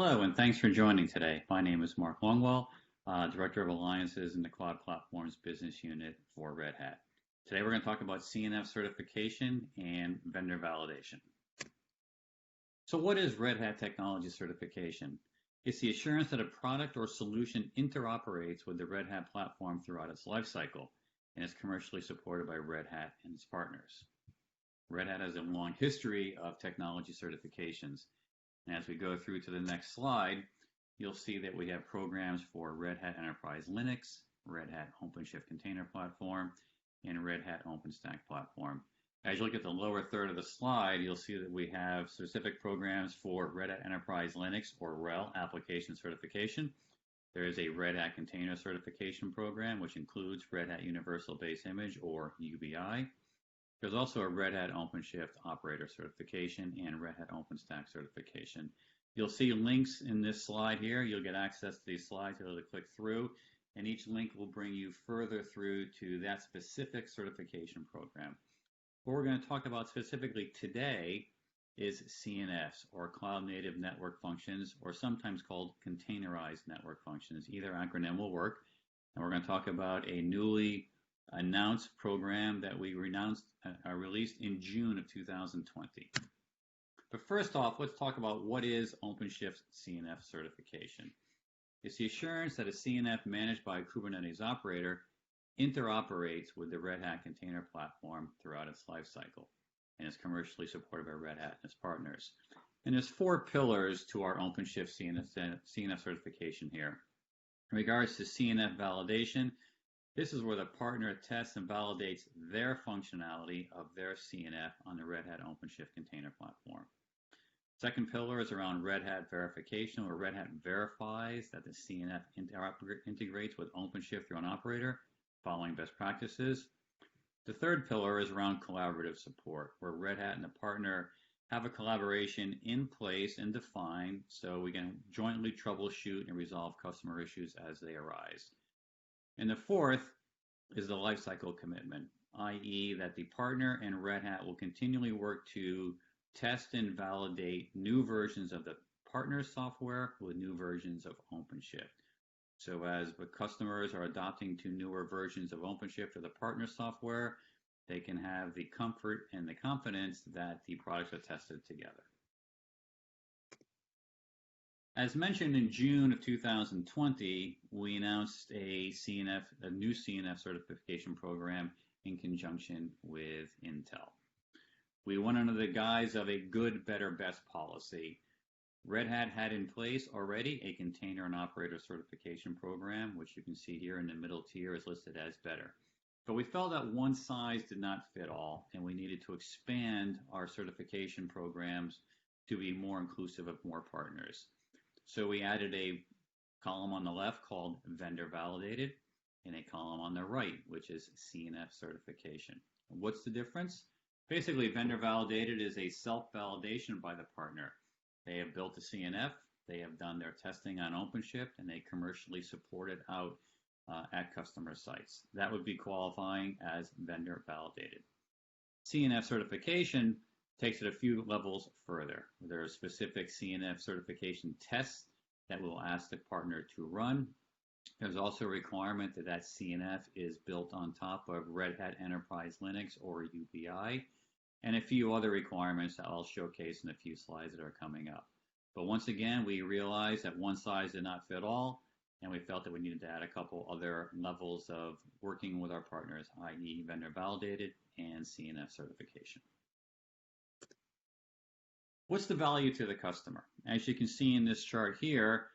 Hello, and thanks for joining today. My name is Mark Longwell, Director of Alliances in the Cloud Platforms Business Unit for Red Hat. Today we're going to talk about CNF certification and vendor validation. So what is Red Hat Technology Certification? It's the assurance that a product or solution interoperates with the Red Hat platform throughout its lifecycle and is commercially supported by Red Hat and its partners. Red Hat has a long history of technology certifications. And as we go through to the next slide, you'll see that we have programs for Red Hat Enterprise Linux, Red Hat OpenShift Container Platform, and Red Hat OpenStack Platform. As you look at the lower third of the slide, you'll see that we have specific programs for Red Hat Enterprise Linux, or RHEL, application certification. There is a Red Hat Container Certification program, which includes Red Hat Universal Base Image, or UBI. There's also a Red Hat OpenShift Operator Certification and Red Hat OpenStack Certification. You'll see links in this slide here. You'll get access to these slides. You'll be able to click through, and each link will bring you further through to that specific certification program. What we're going to talk about specifically today is CNFs, or Cloud Native Network Functions, or sometimes called Containerized Network Functions. Either acronym will work. And we're going to talk about a newly announced program that we released in June of 2020. But first off, let's talk about what is OpenShift CNF certification. It's the assurance that a CNF managed by a Kubernetes operator interoperates with the Red Hat container platform throughout its lifecycle and is commercially supported by Red Hat and its partners. And there's 4 pillars to our OpenShift CNF certification here. In regards to CNF validation, this is where the partner tests and validates their functionality of their CNF on the Red Hat OpenShift container platform. Second pillar is around Red Hat verification, where Red Hat verifies that the CNF integrates with OpenShift through an operator, following best practices. The third pillar is around collaborative support, where Red Hat and the partner have a collaboration in place and defined so we can jointly troubleshoot and resolve customer issues as they arise. And the fourth is the lifecycle commitment, i.e. that the partner and Red Hat will continually work to test and validate new versions of the partner's software with new versions of OpenShift. So as the customers are adopting to newer versions of OpenShift or the partner software, they can have the comfort and the confidence that the products are tested together. As mentioned in June of 2020, we announced a new CNF certification program in conjunction with Intel. We went under the guise of a good, better, best policy. Red Hat had in place already a container and operator certification program, which you can see here in the middle tier is listed as better. But we felt that one size did not fit all, and we needed to expand our certification programs to be more inclusive of more partners. So we added a column on the left called Vendor Validated and a column on the right, which is CNF Certification. What's the difference? Basically, Vendor Validated is a self-validation by the partner. They have built a CNF, they have done their testing on OpenShift, and they commercially support it out at customer sites. That would be qualifying as Vendor Validated. CNF Certification takes it a few levels further. There are specific CNF certification tests that we'll ask the partner to run. There's also a requirement that that CNF is built on top of Red Hat Enterprise Linux, or UBI, and a few other requirements that I'll showcase in a few slides that are coming up. But once again, we realized that one size did not fit all, and we felt that we needed to add a couple other levels of working with our partners, i.e. Vendor Validated and CNF certification. What's the value to the customer? As you can see in this chart here,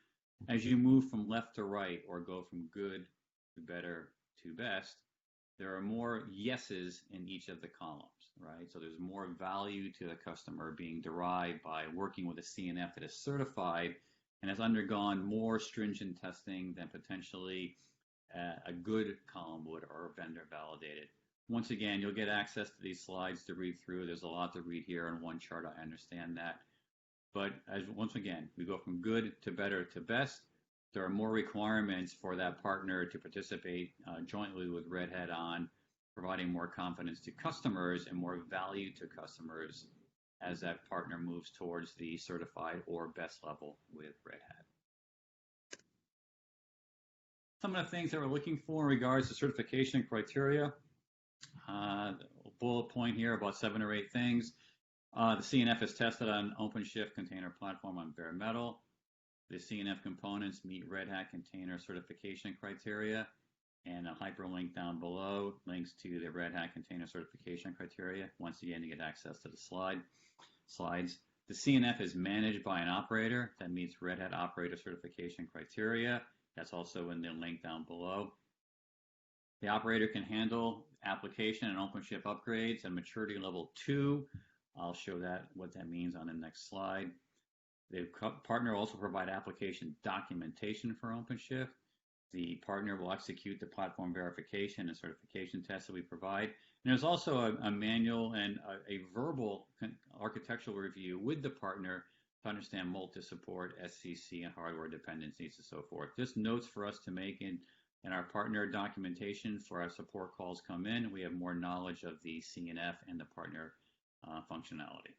as you move from left to right or go from good to better to best, there are more yeses in each of the columns, right? So there's more value to the customer being derived by working with a CNF that is certified and has undergone more stringent testing than potentially a good column would or vendor validated. Once again, you'll get access to these slides to read through. There's a lot to read here in one chart. I understand that. But once again, we go from good to better to best. There are more requirements for that partner to participate jointly with Red Hat on providing more confidence to customers and more value to customers as that partner moves towards the certified or best level with Red Hat. Some of the things that we're looking for in regards to certification criteria, bullet point here about 7 or 8 things. The CNF is tested on OpenShift container platform on bare metal. The CNF components meet Red Hat container certification criteria, and a hyperlink down below links to the Red Hat container certification criteria. Once again, you get access to the slides. The CNF is managed by an operator that meets Red Hat operator certification criteria. That's also in the link down below. The operator can handle application and OpenShift upgrades at maturity level 2. I'll show what that means on the next slide. The partner also provide application documentation for OpenShift. The partner will execute the platform verification and certification tests that we provide. And there's also a manual and a verbal architectural review with the partner to understand multi-support, SCC, and hardware dependencies and so forth. Just notes for us to make in our partner documentation for our support calls come in. We have more knowledge of the CNF and the partner functionality.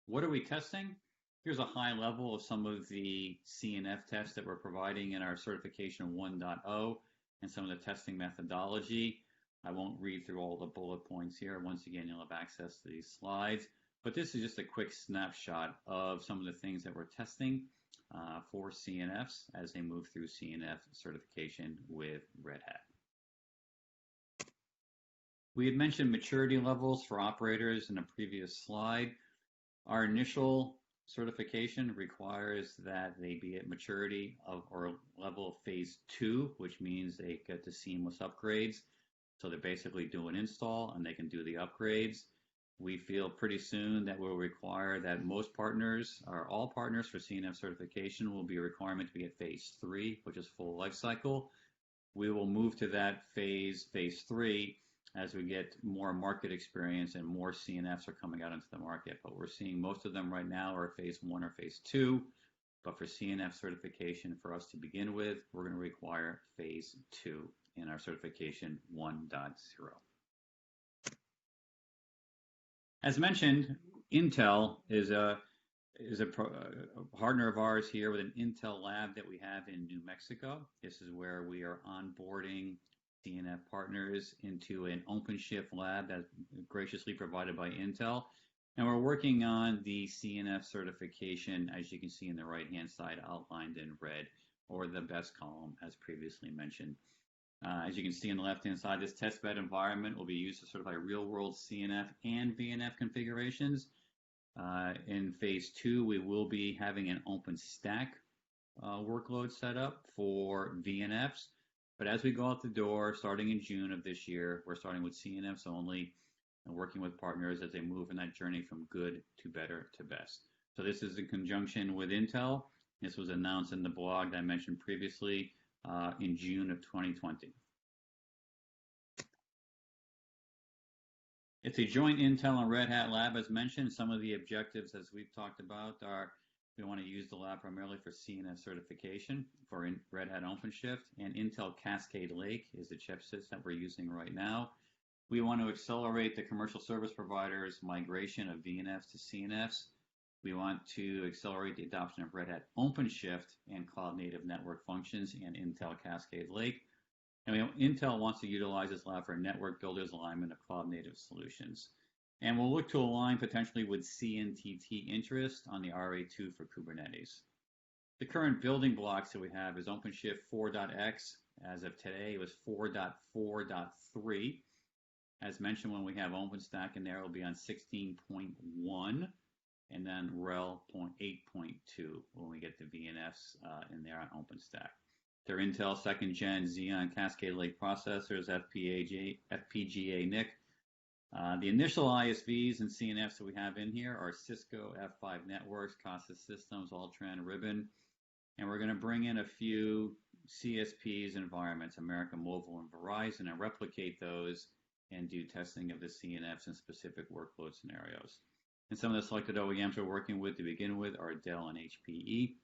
What are we testing? Here's a high level of some of the CNF tests that we're providing in our certification 1.0 and some of the testing methodology. I won't read through all the bullet points here. Once again, you'll have access to these slides. But this is just a quick snapshot of some of the things that we're testing for CNFs as they move through CNF certification with Red Hat. We had mentioned maturity levels for operators in a previous slide. Our initial certification requires that they be at maturity of or level of phase 2, which means they get the seamless upgrades. So they basically do an install and they can do the upgrades. We feel pretty soon that we'll require that most partners, or all partners for CNF certification, will be a requirement to be at phase 3, which is full life cycle. We will move to that phase 3, as we get more market experience and more CNFs are coming out into the market. But we're seeing most of them right now are phase 1 or phase 2. But for CNF certification, for us to begin with, we're going to require phase 2 in our certification 1.0. As mentioned, Intel is a partner of ours here with an Intel lab that we have in New Mexico. This is where we are onboarding CNF partners into an OpenShift lab that's graciously provided by Intel. And we're working on the CNF certification, as you can see in the right-hand side, outlined in red, or the best column, as previously mentioned. As you can see on the left-hand side, this testbed environment will be used to certify real-world CNF and VNF configurations. In phase 2, we will be having an OpenStack workload set up for VNFs. But as we go out the door, starting in June of this year, we're starting with CNFs only and working with partners as they move in that journey from good to better to best. So this is in conjunction with Intel. This was announced in the blog that I mentioned previously in June of 2020. It's a joint Intel and Red Hat lab, as mentioned. Some of the objectives, as we've talked about, are we want to use the lab primarily for CNF certification for Red Hat OpenShift, and Intel Cascade Lake is the chipset that we're using right now. We want to accelerate the commercial service providers' migration of VNFs to CNFs. We want to accelerate the adoption of Red Hat OpenShift and cloud-native network functions and Intel Cascade Lake. And Intel wants to utilize this lab for network builders' alignment of cloud-native solutions. And we'll look to align potentially with CNTT interest on the RA2 for Kubernetes. The current building blocks that we have is OpenShift 4.x. As of today, it was 4.4.3. As mentioned, when we have OpenStack in there, it will be on 16.1, and then RHEL 8.2 when we get the VNFs in there on OpenStack. They're Intel 2nd Gen Xeon Cascade Lake processors, FPGA NIC. The initial ISVs and CNFs that we have in here are Cisco, F5 Networks, Casa Systems, Altran, Ribbon. And we're going to bring in a few CSPs environments, America Mobile and Verizon, and replicate those and do testing of the CNFs in specific workload scenarios. And some of the selected OEMs we're working with to begin with are Dell and HPE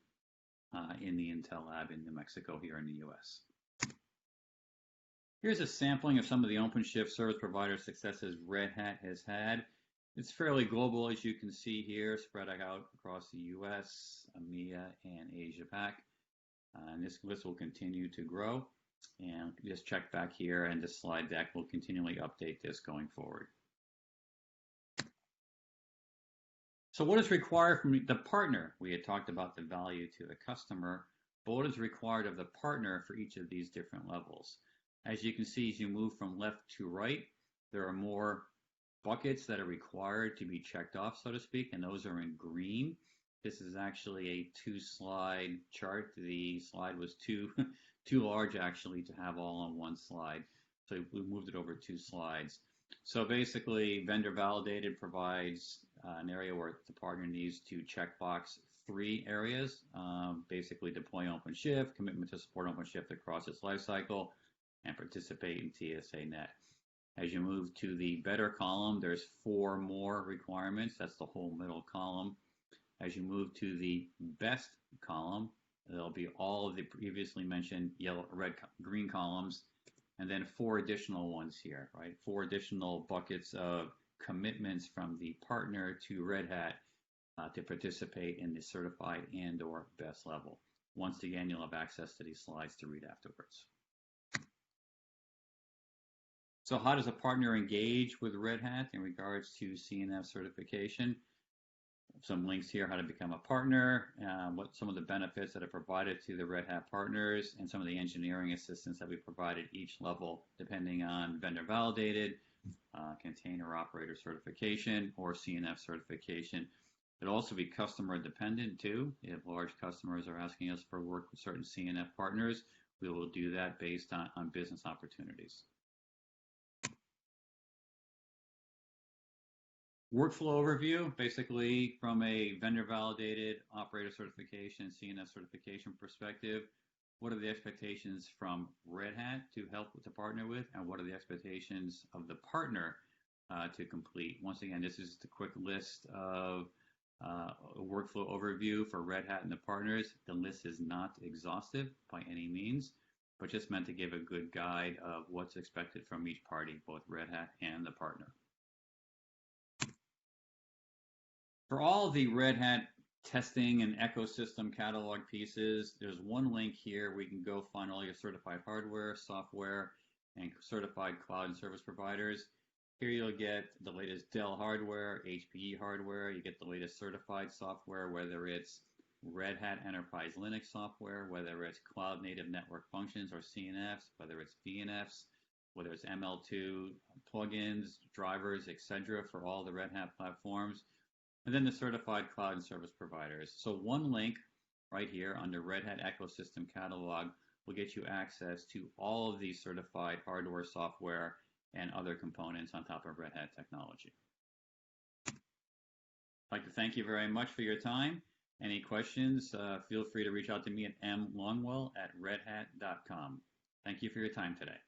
in the Intel lab in New Mexico here in the US. Here's a sampling of some of the OpenShift service provider successes Red Hat has had. It's fairly global, as you can see here, spread out across the US, EMEA, and Asia Pac. And this list will continue to grow. And just check back here, and this slide deck will continually update this going forward. So what is required from the partner? We had talked about the value to the customer, but what is required of the partner for each of these different levels? As you can see, as you move from left to right, there are more buckets that are required to be checked off, so to speak, and those are in green. This is actually a 2-slide chart. The slide was too large actually to have all on one slide, so we moved it over 2 slides. So basically, vendor validated provides an area where the partner needs to checkbox 3 areas, basically deploy OpenShift, commitment to support OpenShift across its lifecycle, and participate in TSA Net. As you move to the better column, there's 4 more requirements. That's the whole middle column. As you move to the best column, there'll be all of the previously mentioned yellow, red, green columns, and then 4 additional ones here, right? 4 additional buckets of commitments from the partner to Red Hat to participate in the certified and/or best level. Once again, you'll have access to these slides to read afterwards. So how does a partner engage with Red Hat in regards to CNF certification? Some links here, how to become a partner, what some of the benefits that are provided to the Red Hat partners, and some of the engineering assistance that we provide at each level, depending on vendor validated, container operator certification, or CNF certification. It'll also be customer dependent too. If large customers are asking us for work with certain CNF partners, we will do that based on business opportunities. Workflow overview, basically from a vendor validated operator certification, CNF certification perspective, what are the expectations from Red Hat to help to partner with, and what are the expectations of the partner to complete? Once again, this is the quick list of a workflow overview for Red Hat and the partners. The list is not exhaustive by any means, but just meant to give a good guide of what's expected from each party, both Red Hat and the partner. For all the Red Hat testing and ecosystem catalog pieces, there's one link here where you can go find all your certified hardware, software, and certified cloud and service providers. Here you'll get the latest Dell hardware, HPE hardware, you get the latest certified software, whether it's Red Hat Enterprise Linux software, whether it's Cloud Native Network Functions or CNFs, whether it's VNFs, whether it's ML2 plugins, drivers, etc. for all the Red Hat platforms. And then the certified cloud and service providers. So one link right here under Red Hat Ecosystem Catalog will get you access to all of these certified hardware, software, and other components on top of Red Hat technology. I'd like to thank you very much for your time. Any questions, feel free to reach out to me at mlongwell@redhat.com. Thank you for your time today.